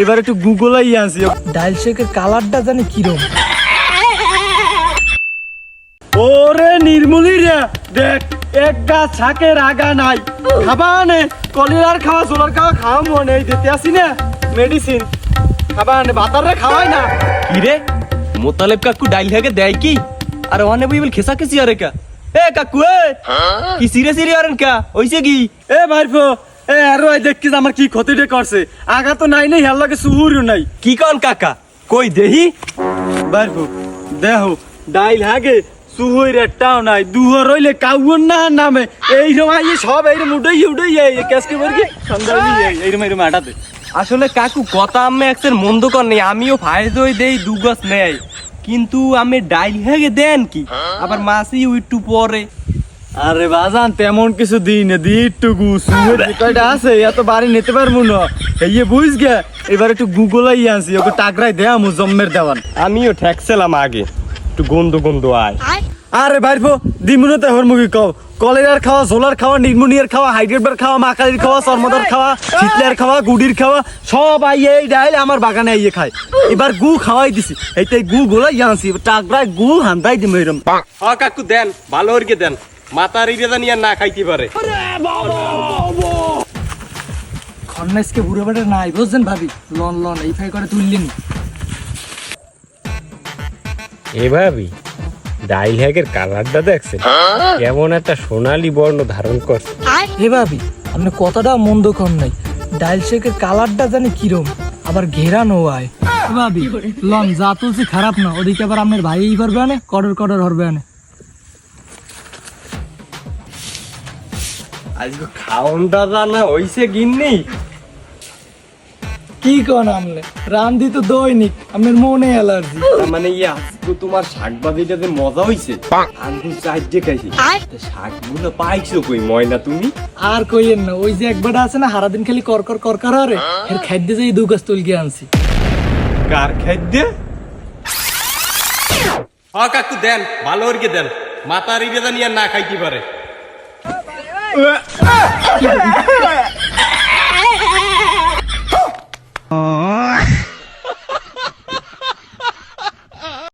এবার একটু গুগলাই আনছি। ডাইল শেকের কালারটা জানি কিরম। ওরে নির্মলি রে, দেখ এক গাছ ছাকের আগা নাই। খাবা নে কলিরার খাওয়া জোলার খাওয়া খাওয়া মনে দিতে আসি না মেডিসিন খাবা নে বাতারে খাওয়াই না। কি রে মোতালেব কাকু ডাইল হাগে দেয় কি? আর ওখানে বইবল খেসা খেসি আরে কা? এ কাকু এ কি সিরে সিরে আরেন কা হইছে কি? এ ভাইফো এ আর ওই দেখিস আমার কি ক্ষতিটা করছে। আগা তো নাই নাই, হেল লাগে সুহুরও নাই। কি কন কাকা কই দেহি? ভাইফো দেহো ডাইল হাগে সুহুর একটাও নাই। দুহর রইলে কাউন না নামে এই সময় সব এই উড়াই উড়াই কেসকে বর্গে সন্ধ্যায় এইরকম এইরকম আটাতে। আসলে কাকু কথা আমি একসের মন্দ কর নেই, আমিও ফায়দ হই দেই দু গাছ নেই, কিন্তু আমি ডাইল হাগে দেন কি আবার মাসি একটু পরে। আরে বাজান তেমন কিছু দিই না, দি একটু সুহের যে কয়টা আছে এত বাড়ি নিতে পারবো না। এই বুঝ গে এবার একটু গুগলাই আনছি, ওকে টাকরাই দেয়া মু জম্মের দেওয়ান। আমিও ঠেকছিলাম আগে একটু গন্ধ গন্ধ আয়। আরে ভাইফো দিমুনতে হরমুখী কও কলেরার খাওয়া, ঝোলার খাওয়া, নিউমোনিয়ার খাওয়া, হাইড্রেটবার খাওয়া, মাকালির খাওয়া, চর্মদার খাওয়া, শীতলার খাওয়া, গুডির খাওয়া সব আইয়ে এই ডাইল আমার বাগানে আইয়ে খায়। এবার গু খাওয়াই দিছি, এইটাই গু গোলাই আনছি, টাকরাই গু হান্দাই দিম এরম। হ কাকু দেন ভালো হরকে দেন, মাতার ইরেদা নিয়ে না খাইতে পারে। খন্নাইসকে বুড়ো বেটা নাই বুঝছেন ভাবি, লন লন এই ফাই করে তুললেন। এভাবে ডাইল হ্যাগের কালারটা দেখছেন কেমন একটা সোনালী বর্ণ ধারণ করছে। হে ভাবি আপনি কথাটা মন্দ কর নাই, ডাইল শেকের কালারটা জানি কিরম, আবার ঘেরানো আয়। ভাবি লন যা তুলছি খারাপ না, ওদিকে আবার আপনার ভাই করবে আনে, কডর কডর হরবে আনে। আজকে খাওনটা জানা হইছে গিন্নি। কি কন আমনে রান্ধি তো দৈনিক, আপনার মনে অ্যালার্জি। মানে আজকে তোমার শাক ভাজিটাতে মজা হইছে, আঙ্গুল চাইজে খাইছি। শাকগুলো পাইছো কই ময়না তুমি? আর কইয়েন না, ওই যে একবার আছে না সারাদিন খালি করকর করকর হরে, এর খাদ্যে যে দু গাছ তুলকে আনছি। কার খাদ্য? হ কাকু দেন ভালো হরকে দেন, মাতার ইরেদা নিয়ে না খাইতে পারে।